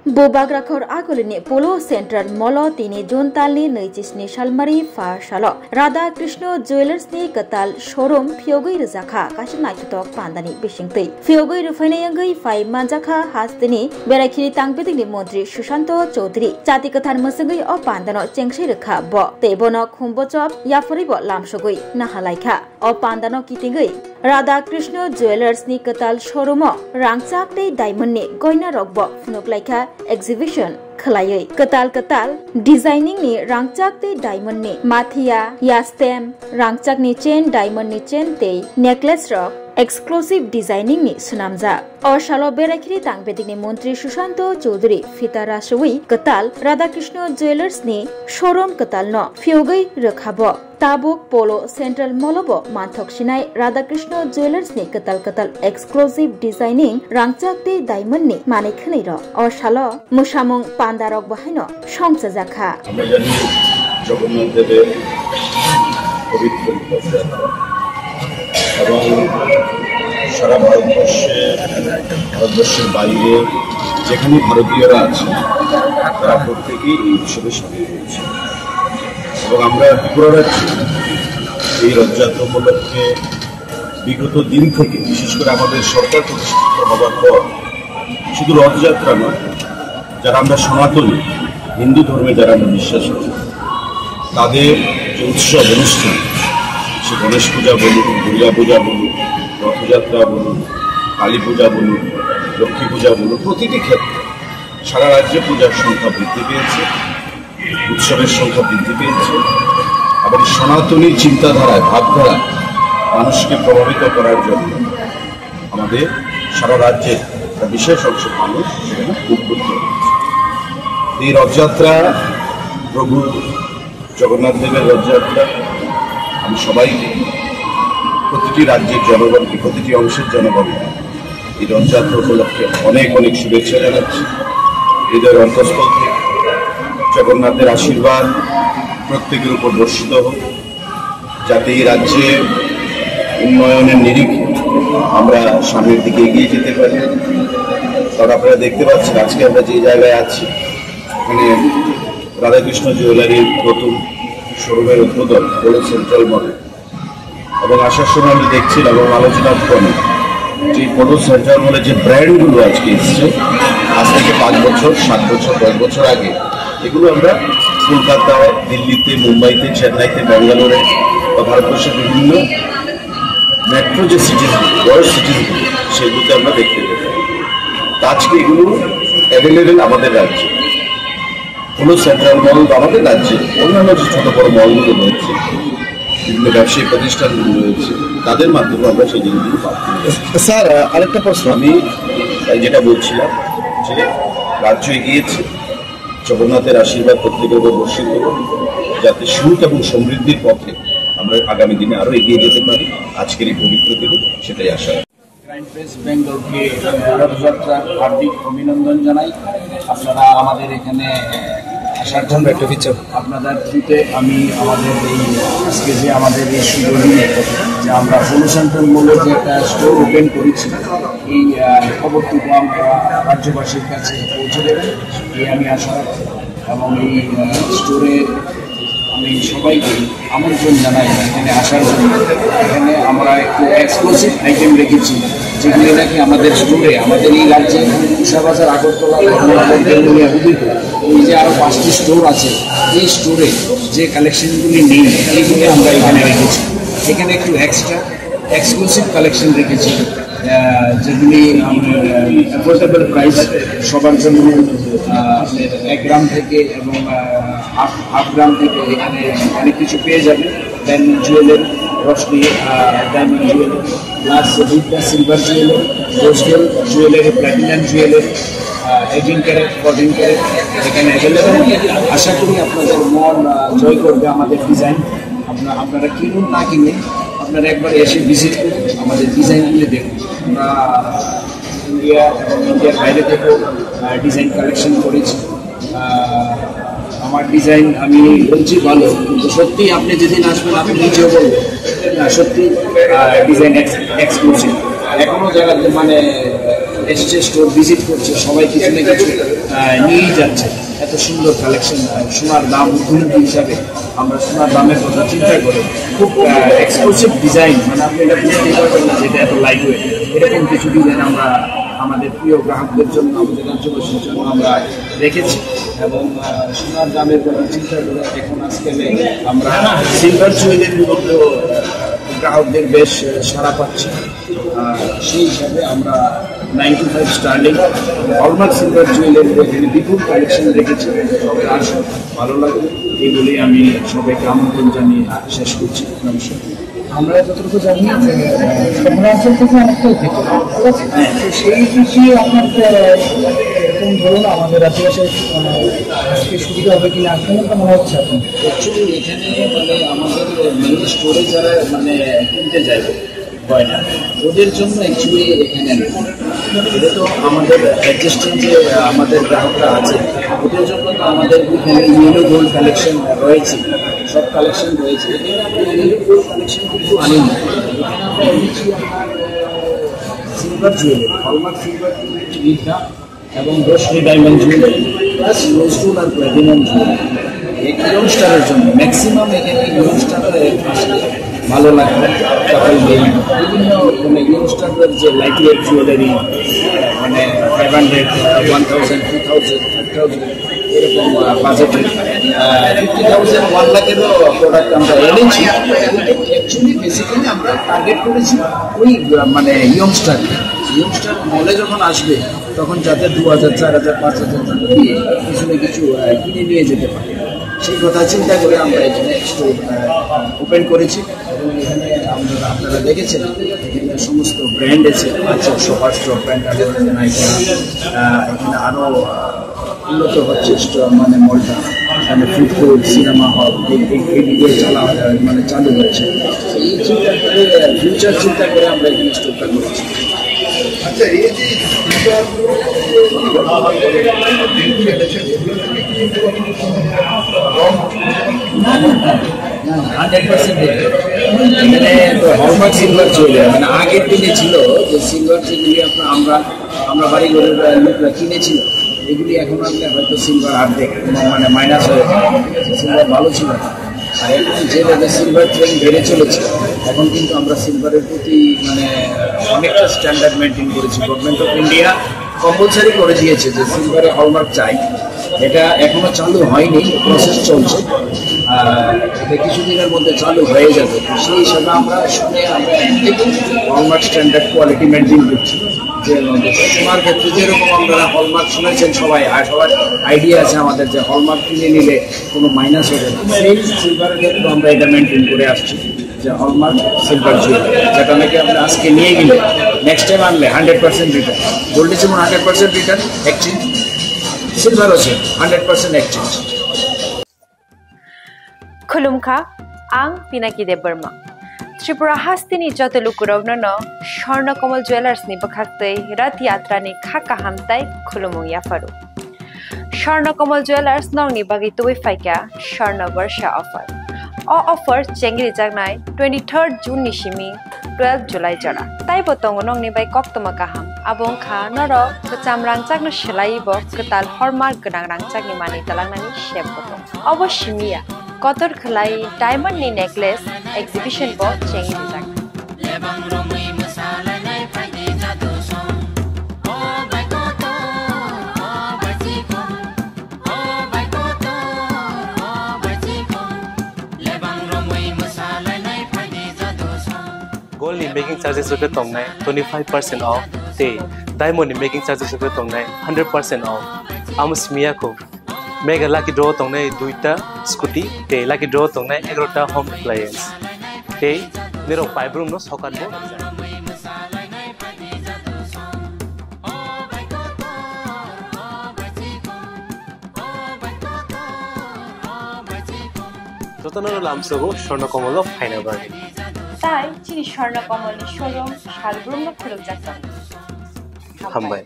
Bobagrakhor agolini polo central molo tini June talni neicisni salmari fa salo Radha Krishna Jewelers ni katal showroom Fiogoi Rizakha kashi naitutok pandani bishingtei Fiogoi rufainayangai fai manjakha hastini berakiri tangpedingni Montri Sushanto Chaudhary Chati kathan masangai o pandano chengshai rakha bo tebono khumbochop yaforibo lamsogoi nahalaikha o pandano kitingai Radha Krishna Jewelers ni katal showroom rangchak tei diamond ni goina rokbo funoklaikha exhibition khalai katal designing ni rangchak te diamond ni mathia ya stem rangchak ni chain diamond ni chain te necklace rock exclusive designing ni sunamja or shalo berakiri tangbedik ni Montri Sushanto Chaudhary fitara shui katal Radha Krishna Jewelers ni showroom katal no Fiogoi rakhabo Tabuk Polo Central Molobo Manthok Sinai Radha Krishna Jewelers ni katal exclusive designing rangchak te diamond ni manekhani ro or shalo mushamung pandarok bahino shongsa jakha আমরা জানি জগন্নাথ দেবের পবিত্র রথযাত্রা এবং সারা ভারতবর্ষের বাইরে যেখানে ভারতীয়রা আছে তারা প্রত্যেকেই এই উৎসবে সামিল হয়েছে এবং আমরা ত্রিপুরা রাজ্যে এই রথযাত্রা উপলক্ষে বিগত দিন থেকে বিশেষ করে আমাদের সরকার প্রতিষ্ঠিত হবার পর শুধু রথযাত্রা নয় যারা আমরা সনাতনী হিন্দু ধর্মে যারা আমরা বিশ্বাস করি তাদের যে উৎসব অনুষ্ঠান সে গণেশ পূজা বলুন দুর্গা পূজা বলুন রথযাত্রা বলুন কালী পূজা বলুন লক্ষ্মী পূজা বলুন প্রতিটি ক্ষেত্রে সারা রাজ্যে পূজার সংখ্যা বৃদ্ধি পেয়েছে উৎসবের সংখ্যা বৃদ্ধি পেয়েছে আবার সনাতনী চিন্তাধারায় ভাবধারা মানুষকে প্রভাবিত করার জন্য আমাদের সারা রাজ্যের একটা বিশেষ অংশের মানুষ সেখানে উদ্বুদ্ধ হয়েছে এই রথযাত্রা প্রভু জগন্নাথ দেবের রথযাত্রা আমি সবাইকে প্রতিটি রাজ্যের জনগণকে প্রতিটি অংশের জনগণকে এই রথযাত্রা উপলক্ষে অনেক শুভেচ্ছা জানাচ্ছি হৃদয়ের অন্তঃস্থল থেকে জগন্নাথের আশীর্বাদ প্রত্যেকের উপর বর্ষিত হোক যাতে এই রাজ্যে উন্নয়নের নিরিখে আমরা সামনের দিকে এগিয়ে যেতে পারি কারণ আপনারা দেখতে পাচ্ছেন আজকে আমরা যে জায়গায় আছি এখানে রাধাকৃষ্ণ জুয়েলারির নতুন শোরুমের উদ্বোধন পলো সেন্ট্রাল মলে এবং আসার সময় আমি দেখছিলাম এবং আলোচনার ফলে যে পলো সেন্ট্রাল মলে যে ব্র্যান্ডগুলো আজকে এসছে আজ থেকে 5 বছর 7 বছর 10 বছর আগে এগুলো আমরা কলকাতায় দিল্লিতে মুম্বাইতে চেন্নাইতে ব্যাঙ্গালোরে বা ভারতবর্ষের বিভিন্ন মেট্রো যে সিটিসগুলো বড় সিটিসগুলো সেগুলোতে আমরা দেখতে পেতাম আজকে এগুলো অ্যাভেলেবেল আমাদের রাজ্যে পলো সেন্ট্রাল মল আমাদের রাজ্যে অন্যান্য যে ছোট বড় মলগুলো রয়েছে বিভিন্ন ব্যবসায়িক প্রতিষ্ঠানগুলো রয়েছে তাদের মাধ্যমে আমরা সেই জিনিসগুলো পাচ্ছি। স্যার আরেকটা প্রশ্ন আমি যেটা বলছিলাম যে রাজ্য এগিয়েছে জগন্নাথের আশীর্বাদ প্রত্যেকের উপর বর্ষিত হোক যাতে সুখ এবং সমৃদ্ধির পথে আমরা আগামী দিনে আরো এগিয়ে যেতে পারি আজকের এই পবিত্র দিনে সেটাই আশা ক্রাইম প্রেস বেঙ্গলকে রথযাত্রার হার্দিক অভিনন্দন জানাই আপনারা আমাদের এখানে আসার জন্য আপনাদের থ্রুতে আমি আমাদের এই আজকে যে আমাদের এই সুযোগ যে আমরা পলো সেন্ট্রাল মলে যে একটা স্টোর ওপেন করেছি এই খবরটুকু আমরা রাজ্যবাসীর কাছে পৌঁছে দেবেন এই আমি আশা রাখছি এবং এই স্টোরে আমি সবাইকে আমন্ত্রণ জানাই এখানে আসার জন্য এখানে আমরা একটু এক্সক্লুসিভ আইটেম রেখেছি যেগুলি নাকি আমাদের স্টোরে আমাদের এই রাজ্যে উষাবাজার আগরতলা এই যে আরও 5টি স্টোর আছে এই স্টোরে যে কালেকশনগুলি নেই এইগুলি আমরা এখানে রেখেছি এখানে একটু এক্সট্রা এক্সক্লুসিভ কালেকশন রেখেছি যেগুলি আমাদের অ্যাফোর্ডেবল প্রাইস সবার জন্য 1 গ্রাম থেকে এবং হাফ গ্রাম থেকে এখানে অনেক কিছু পেয়ে যাবে diamond jewellery Roshni diamond jewellery plus silver jewellery rose gold jewellery platinum jewellery 18 carat 14 carat এখানে অ্যাভেলেবেল আশা করি আপনাদের মন জয় করবে আমাদের ডিজাইন আপনারা কিনুন না কিনে আপনারা একবার এসে ভিজিট করুন আমাদের ডিজাইনগুলি দেখুন আমরা ইন্ডিয়া এবং ইন্ডিয়ার বাইরে থেকেও ডিজাইন কালেকশন করেছি আমার ডিজাইন আমি বলছি ভালো কিন্তু সত্যি আপনি যেদিন আসবেন আপনি নিজেও বলবেন না সত্যি ডিজাইন এক্সক্লুসিভ এখনও জায়গাতে মানে এসছে, স্টোর ভিজিট করছে, সবাই কিছু না কিছু নিয়েই যাচ্ছে। এত সুন্দর কালেকশন, সোনার দাম উন্নতি হিসাবে আমরা সোনার দামের কথা চিন্তা করে খুব এক্সক্লুসিভ ডিজাইন, মানে আপনি এটা বুঝতেই পারবেন না যেটা এত লাইট ওয়েট, এরকম কিছু ডিজাইন আমরা আমাদের প্রিয় গ্রাহকদের জন্য, আমাদের রাজ্যবাসীর জন্য আমরা রেখেছি। এবং সোনার দামের কথা চিন্তা করে এখন আজকে আমরা সিলভার জুয়েলারির মধ্যেও গ্রাহকদের বেশ সাড়া পাচ্ছি। সেই হিসাবে আমরা 95 স্টার্লিং হলমার্ক সিলভার জুয়েলারির এখানে বিপুল কালেকশন রেখেছি। সবাই আসুন, ভালো লাগবে, এগুলি আমি সবাইকে আমন্ত্রণ জানিয়ে শেষ করছি। নমস্কার। আমরা যতটুকু জানি যে শহরাঞ্চল থেকে অনেকটাই থেকে, ঠিক আছে, তো সেই বিষয়ে আপনার এরকম ধরুন আমাদের আশেপাশে আজকে সুবিধা হবে কিনা কেমনটা মনে হচ্ছে এখন? অ্যাকচুয়ালি এখানে মানে আমাদের মেইন স্টোরে যারা মানে কিনতে যায় গয়না, ওদের জন্য অ্যাকচুয়ালি এখানে এটা তো আমাদের অ্যাডজাস্টিং যে আমাদের গ্রাহকরা আছে ওদের জন্য তো আমাদের এখানে ইয়েলো গোল্ড কালেকশন রয়েছে, সব কালেকশন রয়েছে। ইয়েলো গোল্ড কালেকশন কিন্তু আনিনি, silver jewellery, hallmark silver jewellery এবং Roshni diamond jewellery plus rose gold আর প্ল্যাটিনাম জুয়েলারি। ইয়ং স্টারের জন্য ম্যাক্সিমাম এখানে ইয়ং স্টারের আসলে ভালো লাগবে। তারপরে বিভিন্ন মানে ইয়ং স্টারদের যে লাইট ওয়েট জুয়েলারি মানে 500, 1000, 2000, 3000 এরকম বাজেটের 50,000, 1 লাখেরও প্রোডাক্ট আমরা এনেছি। অ্যাকচুয়ালি বেসিক্যালি আমরা টার্গেট করেছি ওই মানে ইয়ংস্টার মলে যখন আসবে তখন যাতে 2000, 4000, 5000 টাকা দিয়ে কিছু না কিছু কিনে নিয়ে যেতে পারে, সেই কথা চিন্তা করে আমরা এখানে স্টোর ওপেন করেছি। এবং এখানে আপনারা দেখেছেন এখানে সমস্ত ব্র্যান্ড আছে, সুপার স্টোর ব্র্যান্ড আছে, এখানে আরও উন্নত হচ্ছে মানে মলটা, এখানে ফুড কোর্ট, সিনেমা হল এইগুলো মানে চালু হচ্ছে। এই চিন্তা করে ফিউচার চিন্তা করে আমরা এখানে স্টোরটা করেছি। আচ্ছা, এই যে 100% এখানে তো হলমার্ক সিলভার জুয়েলারি মানে আগের দিনে ছিল যে সিলভার যেগুলি আমরা বাড়িঘরের লোকরা কিনেছিল, এগুলি এখন আনলে হয়তো সিলভার অর্ধেক মানে মাইনাস হয়ে যায়, সিলভার ভালো ছিল না। আর এখন যেভাবে সিলভার ট্রেন্ড বেড়ে চলেছে, এখন কিন্তু আমরা সিলভারের প্রতি মানে অনেকটা স্ট্যান্ডার্ড মেনটেন করেছি। গভর্নমেন্ট অফ ইন্ডিয়া কম্পালসারি করে দিয়েছে যে সিলভারে হলমার্ক চাই, এটা এখনো চালু হয়নি, প্রসেস চলছে, এটা কিছুদিনের মধ্যে চালু হয়ে যাবে। সেই হিসাবে আমরা শুনে আমরা হলমার্ক স্ট্যান্ডার্ড কোয়ালিটি মেনটেন করছি। যে সোনার ক্ষেত্রে যেরকম আপনারা হলমার্ক শুনেছেন সবাই, আর সবার আইডিয়া আছে আমাদের যে হলমার্ক কিনে নিলে কোনো মাইনাস হবে না, সেই সিলভারের ক্ষেত্রে আমরা এটা মেনটেন করে আসছি যে হলমার্ক সিলভার জুয়েলারি, যেটা নাকি আপনি আজকে নিয়ে গেলে নেক্সট টাইম আনলে 100% রিটার্ন। গোল্ডে যেমন 100% রিটার্ন এক্সচেঞ্জ, সিলভার আছে 100% এক্সচেঞ্জ। खुलुमखा आं पिनाकी देबबर्मा त्रिपुरा हास्तिनि जतलुकुरावनो स्वर्णकमल ज्वेलार्सनि बखाक्तै रथ यात्रानि खाका हामताय खुलुमुं याफारु स्वर्णकमल ज्वेलार्स नंगनि बागै तुबै फाइका स्वर्ण वर्षा ऑफर ऑफर चेंगरि जागनाय 23 जून निसिमी 12 जुलाई जरा ताइ बतंग नंगनि बाय कक्तमा गाहाम आबुं खा नर कचाम रांचागनो सेलाइब कताल हलमार्क गोनां रांचागनि मानि तालांनानि शेप बतंग अवश्यमिया कतर खलाई डायमंड नि नेकलेस एग्जिबिशन बो चेंगि जाग लेबां रमै मसालानाय फाइदि जादो सं ओ बायकोतो ओ बाजिको ओ बायकोतो ओ बाजिको लेबां रमै मसालानाय फाइदि जादो सं गोल्ड नि मेकिंग चार्जेस रके तंगनाय 25% ऑफ ते डायमंड नि मेकिंग चार्जेस रके तंगनाय 100% ऑफ आमस्मिया को मेगा लाकी ड्रॉ तंगनाय 2टा स्कूटी ते लाकी ड्रॉ तंगनाय 11टा होम अप्लायंस ते नेरो पाइप रूम नो सकान बो যতনর লামসগো স্বর্ণকমল ফাইনাল বাগে তাই চিনি স্বর্ণকমল শোরুম শালগ্রাম খুলক যাচ্ছে হামবাই